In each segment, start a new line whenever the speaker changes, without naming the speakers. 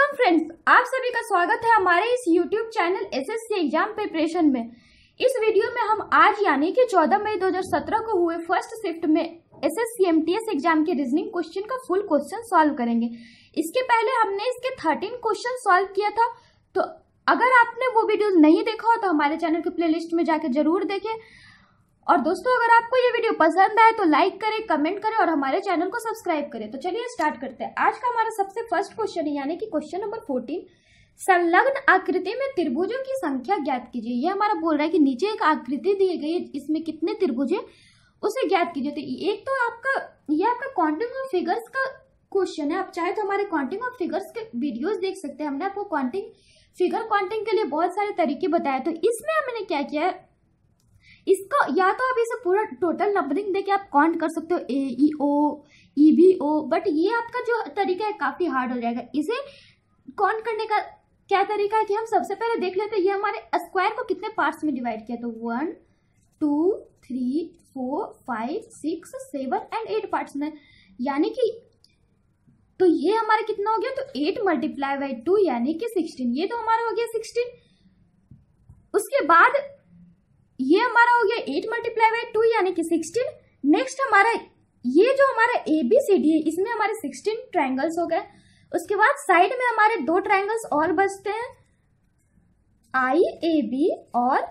Welcome friends, आप सभी का स्वागत है हमारे इस YouTube channel SSC exam preparation में। इस वीडियो में हम आज यानी कि 14 मई 2017 को हुए फर्स्ट शिफ्ट में एसएससी एमटीएस एग्जाम के रीजनिंग क्वेश्चन का फुल क्वेश्चन सॉल्व करेंगे। इसके पहले हमने इसके 13 क्वेश्चन सॉल्व किया था, तो अगर आपने वो वीडियो नहीं देखा हो तो हमारे चैनल के प्लेलिस्ट में जाकर जरूर देखें। और दोस्तों, अगर आपको ये वीडियो पसंद आए तो लाइक करें, कमेंट करें और हमारे चैनल को सब्सक्राइब करें। तो चलिए स्टार्ट करते हैं। आज का हमारा सबसे फर्स्ट क्वेश्चन है यानी कि क्वेश्चन नंबर 14, संलग्न आकृति में त्रिभुजों की संख्या ज्ञात कीजिए। ये हमारा बोल रहा है कि नीचे एक आकृति दी गई है, इसमें कितने त्रिभुज है उसे ज्ञात कीजिए। तो एक तो ये आपका काउंटिंग ऑफ फिगर्स का क्वेश्चन है। आप चाहे तो हमारे काउंटिंग ऑफ फिगर्स के वीडियोस देख सकते हैं। हमने आपको फिगर काउंटिंग के लिए बहुत सारे तरीके बताए। तो इसमें हमने क्या किया है, इसका या तो आप इसे पूरा टोटल नंबरिंग देके आप काउंट कर सकते हो, ए ई ओ ई बी ओ, बट ये आपका जो तरीका है काफी हार्ड हो जाएगा। इसे काउंट करने का क्या तरीका है कि हम सबसे पहले देख लेते हैं ये हमारे स्क्वायर को कितने पार्ट्स में डिवाइड किया। तो 1 2 3 4 5 6 7 एंड 8 पार्ट्स में, यानी कि तो ये हमारा कितना हो गया, तो 8 मल्टीप्लाई बाई 2 यानी कि 16। ये तो हमारा हो गया 16। उसके बाद ये हमारा हो गया 8 मल्टीप्लाई बाई 2 यानी कि 16। नेक्स्ट हमारा ये जो हमारा ABCD है इसमें हमारे 16 ट्रायंगल्स हो गए। उसके बाद साइड में हमारे 2 ट्रायंगल्स और बचते हैं, IAB और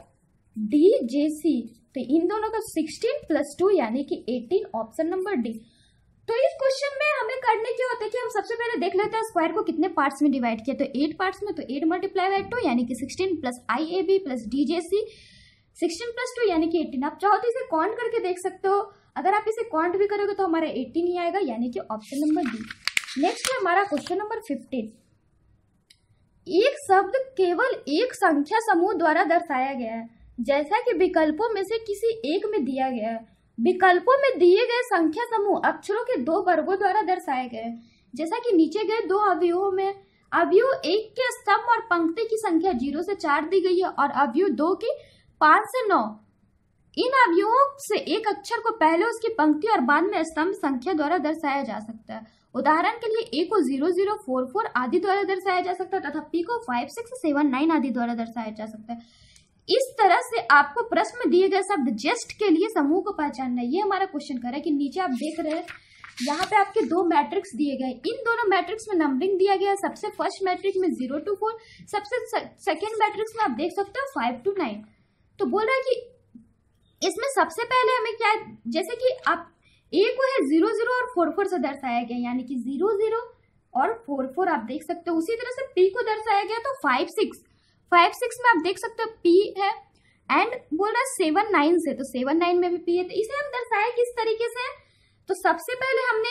DJC। तो इन दोनों का 16 + 2 यानी कि 18, ऑप्शन नंबर डी। तो इस क्वेश्चन में हमें करने क्या होता है कि हम सबसे पहले देख लेते हैं स्क्वायर को कितने पार्ट्स में डिवाइड किया। तो 8 पार्ट्स में, तो 8 मल्टीप्लाई बाई 2 यानी कि 16 प्लस IAB प्लस DJC 16 + 2 यानी कि 18। आप चाहो तो इसे काउंट करके देख सकते हो। अगर आप इसे काउंट भी करोगे तो हमारा 18 ही आएगा यानी कि ऑप्शन नंबर डी। नेक्स्ट है हमारा क्वेश्चन नंबर 15, एक शब्द केवल एक संख्या समूह द्वारा दर्शाया गया है जैसा कि विकल्पों में से किसी एक में दिया गया है। विकल्पों में दिए गए संख्या समूह अक्षरों के 2 वर्गों द्वारा दर्शाए गए हैं। जैसा कि नीचे गए 2 अवयवों में अवयव 1 के स्तंभ और पंक्ति की संख्या 0 से 4 दी गई है और अवयव 2 की 5 से 9। इन अवयवों से एक अक्षर को पहले उसकी पंक्ति और बाद में स्तंभ संख्या द्वारा दर्शाया जा सकता है। उदाहरण के लिए ए को 0 0 4 4 आदि द्वारा दर्शाया जा सकता है तथा पी को 5 6 7 9 आदि द्वारा दर्शाया जा सकता है। इस तरह से आपको प्रश्न में दिए गए शब्द जेस्ट के लिए समूह को पहचानना है। ये हमारा क्वेश्चन कर रहा है कि नीचे आप देख रहे हैं यहाँ पे आपके 2 मैट्रिक्स दिए गए। इन दोनों मैट्रिक्स में नंबरिंग दिया गया है। सबसे फर्स्ट मैट्रिक्स में 0 to 4, सबसे सेकेंड मैट्रिक्स में आप देख सकते हो 5 to 9। तो बोल रहा है कि इसमें सबसे पहले हमें क्या है, जैसे कि आप ए को है 0 0 और 4 4 से दर्शाया गया यानी कि 0 0 और 4 4 आप देख सकते हो। उसी तरह से पी को दर्शाया गया तो 5 6 में आप देख सकते हो पी है, एंड बोल रहा है 7 9 से, तो 7 9 में भी पी है। तो इसे हम दर्शाया किस तरीके से, तो सबसे पहले हमने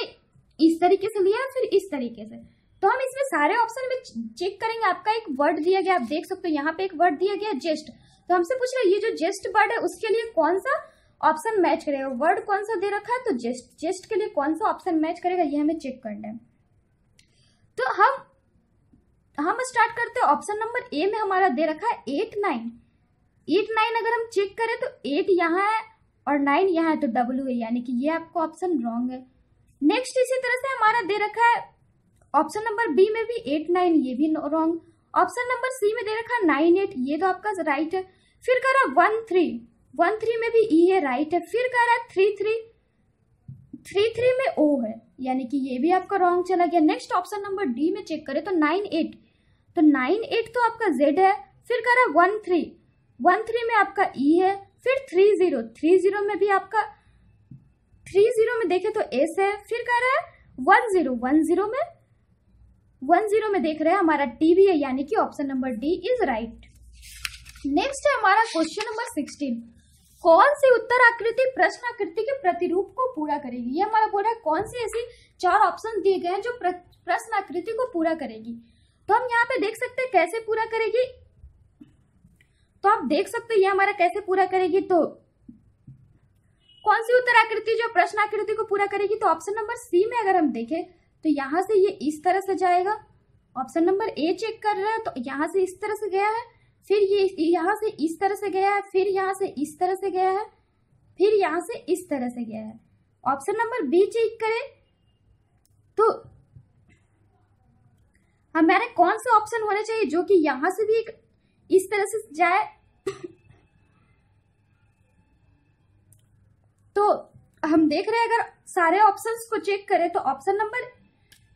इस तरीके से लिया फिर इस तरीके से। तो हम इसमें सारे ऑप्शन में चेक करेंगे। आपका एक वर्ड दिया गया, आप देख सकते हो यहाँ पे एक वर्ड दिया गया जेस्ट। तो हमसे पूछ रहे ये जो जेस्ट वर्ड है उसके लिए कौन सा ऑप्शन मैच करेगा, वर्ड कौन सा दे रखा है, तो जेस्ट के लिए कौन सा ऑप्शन मैच करेगा ये हमें चेक करना है। तो हम स्टार्ट करते हैं। ऑप्शन नंबर ए में हमारा दे रखा है 8 9। अगर हम चेक करें तो 8 यहाँ है और 9 यहाँ है, तो W है यानी कि ये आपका ऑप्शन रॉन्ग है। नेक्स्ट इसी तरह से हमारा दे रखा है ऑप्शन नंबर बी में भी 8 9, ये भी रॉन्ग। ऑप्शन नंबर सी में दे रखा है 9 8, ये तो आपका राइट है। फिर कह रहा है 1 3 में भी ई है, राइट है। फिर कह रहा है 3 3 में ओ है यानी कि ये भी आपका रॉन्ग चला गया। नेक्स्ट ऑप्शन नंबर डी में चेक करें तो 9 8, तो 9 8 तो आपका जेड है। फिर कह रहा है 1 3 में आपका ई है। फिर 3 0 में भी आपका 3 में देखे तो एस है। फिर कह रहा है 1 0 में देख रहे हैं हमारा टी भी है यानी कि option number D is right. Next है हमारा क्वेश्चन नंबर 16, कौन सी उत्तर आकृति प्रश्न आकृति के प्रतिरूप को पूरा करेगी। ये हमारा बोल रहा है कौन सी ऐसी 4 ऑप्शन दिए गए हैं जो प्रश्न आकृति को पूरा करेगी। तो हम यहाँ पे देख सकते हैं कैसे पूरा करेगी। तो आप देख सकते हैं ये हमारा कैसे पूरा करेगी। तो कौन सी उत्तर आकृति जो प्रश्न आकृति को पूरा करेगी, तो ऑप्शन नंबर सी में अगर हम देखें तो यहाँ से ये इस तरह से जाएगा। ऑप्शन नंबर ए चेक कर रहे हैं तो यहाँ से इस तरह से गया है, फिर ये यहाँ से इस तरह से गया है, फिर यहाँ से इस तरह से गया है, फिर यहाँ से इस तरह से गया है। ऑप्शन नंबर बी चेक करें तो हमारे कौन से ऑप्शन होने चाहिए जो कि यहां से भी इस तरह से जाए। तो हम देख रहे हैं, अगर सारे ऑप्शंस को चेक करें तो ऑप्शन नंबर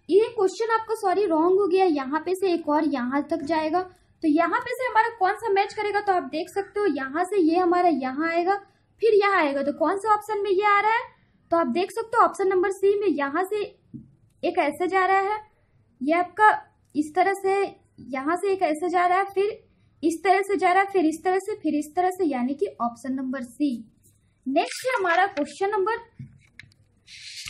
ये क्वेश्चन आपका सॉरी रॉन्ग हो गया। यहाँ पे से एक और यहाँ तक जाएगा, तो यहाँ पे से हमारा कौन सा मैच करेगा, तो आप देख सकते हो यहाँ से ये हमारा यहाँ आएगा, फिर यहाँ आएगा, तो कौन सा ऑप्शन में ये आ रहा है, तो आप देख सकते हो ऑप्शन नंबर सी में यहाँ से एक ऐसे जा रहा है, ये आपका इस तरह से, यहाँ से एक ऐसे जा रहा है, फिर इस तरह से जा रहा है, फिर इस तरह से, फिर इस तरह से, यानी कि ऑप्शन नंबर सी। नेक्स्ट है हमारा क्वेश्चन नंबर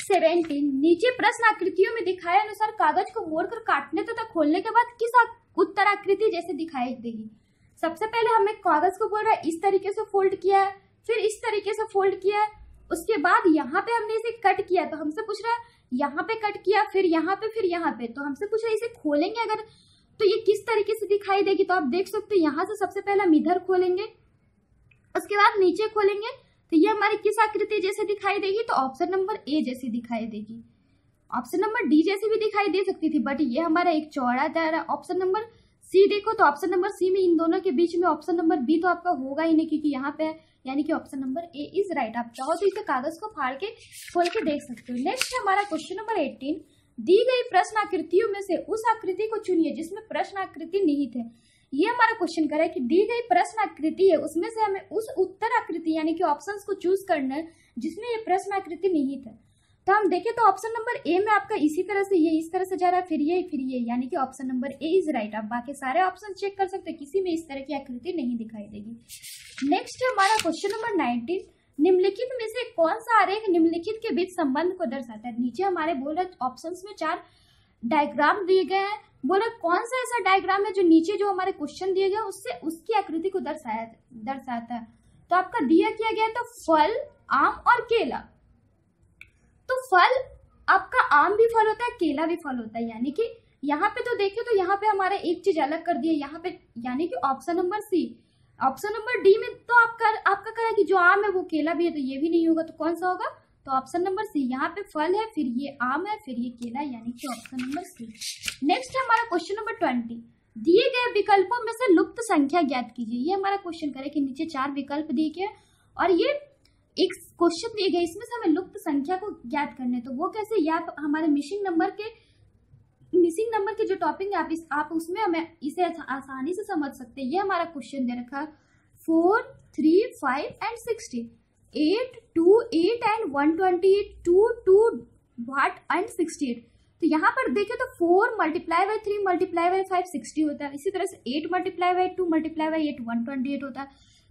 17। नीचे प्रश्न आकृतियों में दिखाए अनुसार कागज को मोड़कर काटने तथा खोलने के बाद किस उत्तर आकृति जैसे दिखाई देगी। सबसे पहले हमें कागज को बोल रहा है इस तरीके से फोल्ड किया है, फिर इस तरीके से फोल्ड किया है, उसके बाद यहाँ पे हमने इसे कट किया, तो हमसे पूछ रहा है यहाँ पे कट किया, फिर यहाँ पे, फिर यहाँ पे, तो हमसे पूछ रहा है इसे खोलेंगे अगर तो ये किस तरीके से दिखाई देगी। तो आप देख सकते हो यहाँ से सबसे पहले हम इधर खोलेंगे, उसके बाद नीचे खोलेंगे, तो ये हमारी किस आकृति जैसे दिखाई देगी, तो ऑप्शन नंबर ए जैसी दिखाई देगी। ऑप्शन नंबर डी जैसी भी दिखाई दे सकती थी, बट ये हमारा एक चौड़ा दायरा। ऑप्शन नंबर सी देखो, तो ऑप्शन नंबर सी में इन दोनों के बीच में ऑप्शन नंबर बी तो आपका होगा ही नहीं, क्योंकि यहाँ पे है, यानी कि option number A is right. आप चाहो तो इसे कागज को फाड़ के खोल के देख सकते हो। नेक्स्ट है हमारा क्वेश्चन नंबर 18। दी गई प्रश्न आकृतियों में से उस आकृति को चुनिए जिसमें प्रश्न आकृति निहित है। ये हमारा क्वेश्चन कर रहा है कि दी गई प्रश्न आकृति है, उसमें से हमें उस उत्तर आकृति यानी कि ऑप्शंस को चूज करना है जिसमें ये प्रश्न आकृति निहित है। तो हम देखें तो ऑप्शन नंबर ए में आपका इसी तरह से ये इस तरह से जा रहा है, फिर ये, यानी कि option number A is right. आप बाकी सारे ऑप्शन चेक कर सकते हैं, किसी में इस तरह की आकृति नहीं दिखाई देगी। नेक्स्ट है हमारा क्वेश्चन नंबर 19। निम्नलिखित में से कौन सा आरेख निम्नलिखित के बीच संबंध को दर्शाता है। नीचे हमारे बोल रहे ऑप्शंस में 4 डायग्राम दिए गए हैं, बोला कौन सा ऐसा डायग्राम है जो नीचे जो हमारे क्वेश्चन दिए गए उससे उसकी आकृति को दर्शाता है। तो आपका दिया किया गया तो फल, आम और केला। तो फल आपका आम भी फल होता है, केला भी फल होता है, यानी कि यहाँ पे तो देखिए तो यहाँ पे हमारे एक चीज अलग कर दिया यहाँ पे, यानी कि option number C. Option number D में तो आपका कह रहा है कि जो आम है वो केला भी है, तो ये भी नहीं होगा, तो कौन सा होगा, तो ऑप्शन नंबर सी। यहाँ पे फल है, फिर ये आम है, फिर ये केला, यानी कि ऑप्शन नंबर सी। नेक्स्ट है हमारा क्वेश्चन नंबर 20। दिए गए विकल्पों में से लुप्त संख्या ज्ञात कीजिए। ये हमारा क्वेश्चन करे कि नीचे 4 विकल्प दिए गए और ये एक क्वेश्चन दिए गए, इसमें से हमें लुप्त संख्या को ज्ञात करने, तो वो कैसे, या तो हमारे मिसिंग नंबर के जो टॉपिक है आप उसमें हमें इसे आसानी से समझ सकते हैं। ये हमारा क्वेश्चन दे रखा 4, 3, 5 एंड 60, 8, 2, 8 एंड 128, 2, 2 वाट एंड 68। तो यहाँ पर देखें तो 4 मल्टीप्लाई बाई 3 मल्टीप्लाई बाई 5 60 होता है, इसी तरह से 8 मल्टीप्लाई बाई 2 मल्टीप्लाई बाई 8 128 होता है।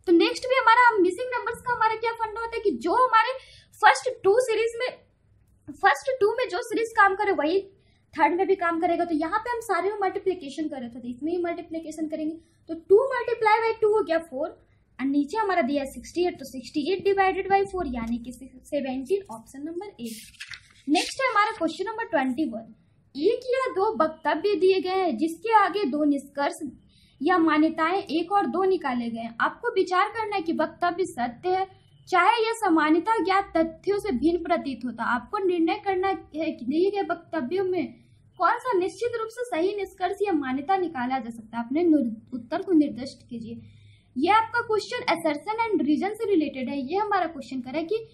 तो नेक्स्ट भी हमारा मिसिंग नंबर्स का हमारा क्या फंडा होता है कि जो हमारे फर्स्ट टू में जो सीरीज काम करे वही थर्ड में भी काम करेगा। तो यहाँ पे हम सारे में मल्टीप्लीकेशन कर रहे थे, तो इसमें ही मल्टीप्लीकेशन करेंगे, तो 2 मल्टीप्लाई बाई 2 हो गया 4 और नीचे हमारा दिया 68, तो 68 डिवाइडेड बाई 4 यानी कि 17, ऑप्शन नंबर ए। नेक्स्ट है हमारा क्वेश्चन नंबर 21। एक या दो वक्तव्य दिए गए हैं जिसके आगे 2 निष्कर्ष या मान्यताएं 1 और 2 निकाले गए हैं। आपको विचार करना है कि वक्तव्य सत्य है चाहे यह सामान्यता ज्ञात तथ्यों से भिन्न प्रतीत होता। आपको निर्णय करना है कि दिए गए वक्तव्यों में कौन सा निश्चित रूप से सही निष्कर्ष या मान्यता निकाला जा सकता है। अपने उत्तर को निर्दिष्ट कीजिए। यह आपका क्वेश्चन असर्शन एंड रीजन से रिलेटेड है। ये हमारा क्वेश्चन करे कि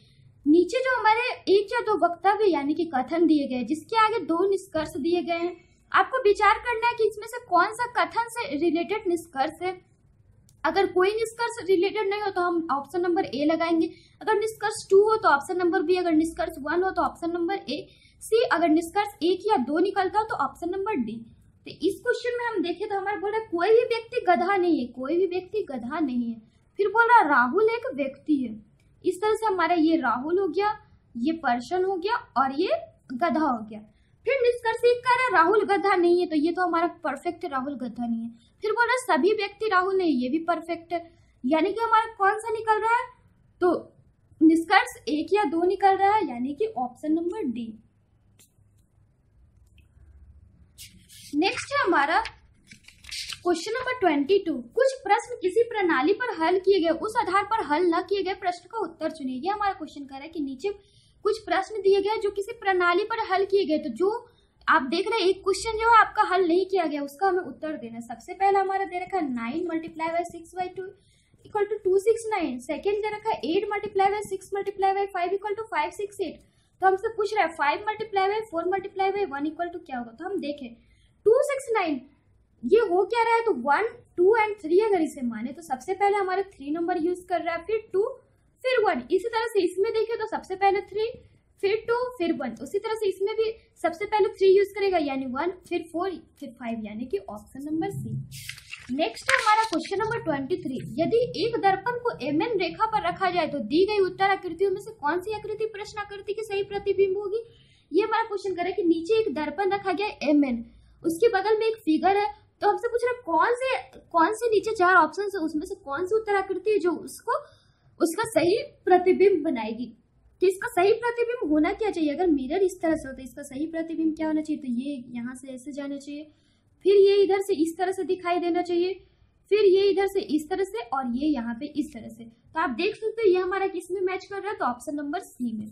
नीचे जो हमारे 1 या 2 वक्तव्य यानी कि कथन दिए गए जिसके आगे 2 निष्कर्ष दिए गए हैं, आपको विचार करना है कि इसमें से कौन सा कथन से रिलेटेड निष्कर्ष है। अगर कोई निष्कर्ष रिलेटेड नहीं हो तो हम ऑप्शन नंबर ए लगाएंगे, अगर निष्कर्ष 2 हो तो ऑप्शन नंबर बी, अगर निष्कर्ष 1 हो तो ऑप्शन नंबर ए, सी, अगर निष्कर्ष 1 या 2 निकलता हो तो ऑप्शन नंबर डी। तो इस क्वेश्चन में हम देखें तो हमारे बोल रहा है कोई भी व्यक्ति गधा नहीं है, कोई भी व्यक्ति गधा नहीं है। फिर बोल रहा राहुल एक व्यक्ति है। इस तरह से हमारा ये राहुल हो गया, ये पर्सन हो गया और ये गधा हो गया। फिर निष्कर्ष एक कह रहा है राहुल गधा नहीं है, तो ये तो हमारा परफेक्ट है, राहुल गधा नहीं है। फिर बोल रहा सभी व्यक्ति राहुल नहीं, ये भी परफेक्ट है, यानी कि हमारा कौन सा निकल रहा है, तो निष्कर्ष 1 या 2 निकल रहा है, यानी कि ऑप्शन नंबर डी। नेक्स्ट है हमारा क्वेश्चन नंबर 22। कुछ प्रश्न किसी प्रणाली पर हल किए गए, उस आधार पर हल न किए गए प्रश्न का उत्तर चुनिए। ये हमारा क्वेश्चन कर रहा है कि नीचे कुछ प्रश्न दिए गए जो किसी प्रणाली पर हल किए गए, तो जो आप देख रहे हैं एक क्वेश्चन जो है आपका हल नहीं किया गया, उसका हमें उत्तर देना है। सबसे पहला हमारा दे रखा है 9 multiply by 6/2 equal to 269। Second दे रखा है 8 multiply by 6 multiply by 5 equal to 568। तो हमसे पूछ रहा है 5 multiply by 4 multiply by 1 equal to क्या होगा। तो हम देखें 269 ये हो क्या रहा है, तो 1 2 एंड 3 अगर इसे माने तो सबसे पहले हमारे 3 नंबर यूज कर रहा है, फिर 2 फिर 1। इसी तरह से इसमें देखें तो सबसे पहले 3 फिर 2 फिर 1। उसी तरह से इसमें भी सबसे पहले 3 यूज करेगा यानी 1 फिर 4 फिर 5 यानी कि ऑप्शन नंबर सी। नेक्स्ट है हमारा क्वेश्चन नंबर 23। यदि एक दर्पण को MN रेखा पर रखा जाए तो दी गई उत्तर आकृतियों में से कौन सी आकृति प्रश्न आकृति की सही प्रतिबिंब होगी। ये हमारा क्वेश्चन करे कि नीचे एक दर्पण रखा गया MN, उसके बगल में एक फिगर है, तो हमसे पूछ रहा कौन से नीचे 4 ऑप्शन है उसमें से कौन सी उत्तर आकृति है जो उसका सही प्रतिबिंब बनाएगी। तो इसका सही प्रतिबिंब होना क्या चाहिए, अगर मिरर इस तरह से होता है इसका सही प्रतिबिंब क्या होना चाहिए, तो ये यहाँ से ऐसे जाना चाहिए, फिर ये इधर से इस तरह से दिखाई देना चाहिए, फिर ये इधर से इस तरह से और ये यहाँ पे इस तरह से। तो आप देख सकते हो ये हमारा किस में मैच कर रहा है, तो ऑप्शन नंबर सी में।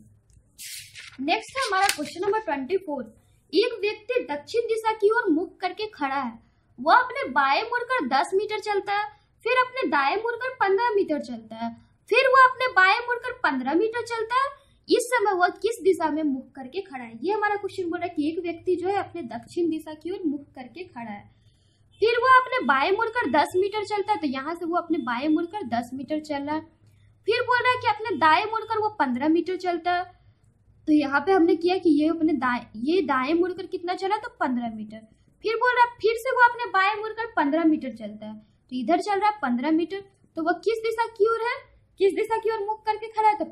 नेक्स्ट है हमारा क्वेश्चन नंबर 24। एक व्यक्ति दक्षिण दिशा की ओर मुख करके खड़ा है, वह अपने बाएं मुड़कर 10 मीटर चलता है, फिर अपने दाएं मुड़कर 15 मीटर चलता है, फिर वह अपने बाएं मुड़कर 15 मीटर चलता है। इस समय वह किस दिशा में मुख करके खड़ा है। ये हमारा क्वेश्चन बोल रहा है कि एक व्यक्ति जो है अपने दक्षिण दिशा की ओर मुख करके खड़ा है, फिर वह अपने बाएं मुड़कर 10 मीटर चलता है, तो यहाँ से वो अपने बाएं मुड़कर 10 मीटर चल रहा है। फिर बोल रहा है कि अपने दाएं मुड़कर वो 15 मीटर चलता है, तो यहाँ पे हमने किया कि ये दाएं मुड़कर कितना चला, तो 15 मीटर। फिर बोल रहा है फिर से वो अपने बाएं मुड़कर 15 मीटर चलता है, तो इधर चल रहा है 15 मीटर। तो वह किस दिशा की ओर है, किस दिशा की ओर मुख करके खड़ा है, तो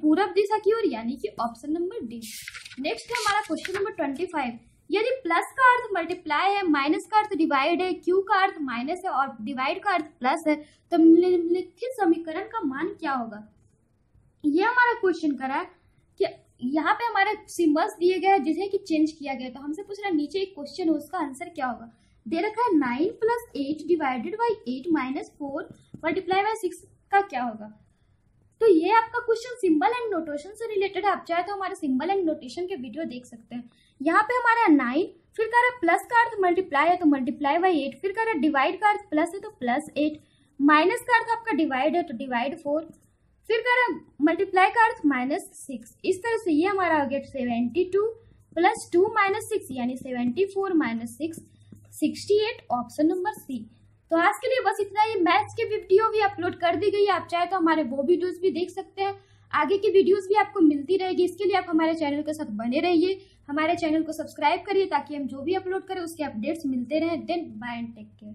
पूरब दिशा की ओर यानी कि ऑप्शन नंबर डी। नेक्स्ट है हमारा क्वेश्चन नंबर 25। यदि प्लस का अर्थ मल्टीप्लाई है, माइनस का अर्थ डिवाइड है, क्यू का अर्थ माइनस है और डिवाइड का अर्थ प्लस है, तो निम्नलिखित समीकरण का मान क्या होगा। ये हमारा क्वेश्चन करा है कि यहाँ पे हमारे सिंबल्स दिए गए हैं जिसे कि चेंज किया गया, तो हमसे पूछ रहा है नीचे एक क्वेश्चन है उसका आंसर क्या होगा। दे रखा है 9 + 8 डिवाइडेड बाई 8 - 4 मल्टीप्लाई बाई 6 का क्या होगा। तो ये आपका क्वेश्चन सिंबल एंड नोटेशन से रिलेटेड है, आप चाहे तो हमारे सिंबल एंड नोटेशन के वीडियो देख सकते हैं। यहाँ पे हमारा 9, फिर कह रहा प्लस का अर्थ मल्टीप्लाई है तो मल्टीप्लाई बाई 8, फिर कह रहा डिवाइड का अर्थ प्लस है तो +8, माइनस का अर्थ आपका डिवाइड है तो डिवाइड 4, फिर कह रहा मल्टीप्लाई का अर्थ -6। इस तरह से ये हमारा हो गया 72 + 2 - 6 यानी 74 - 6 68 ऑप्शन नंबर सी। तो आज के लिए बस इतना ही। मैथ्स के वीडियो भी अपलोड कर दी गई है, आप चाहे तो हमारे वो वीडियोस भी देख सकते हैं। आगे की वीडियोस भी आपको मिलती रहेगी, इसके लिए आप हमारे चैनल के साथ बने रहिए। हमारे चैनल को सब्सक्राइब करिए ताकि हम जो भी अपलोड करें उसके अपडेट्स मिलते रहें। Then bye and take care.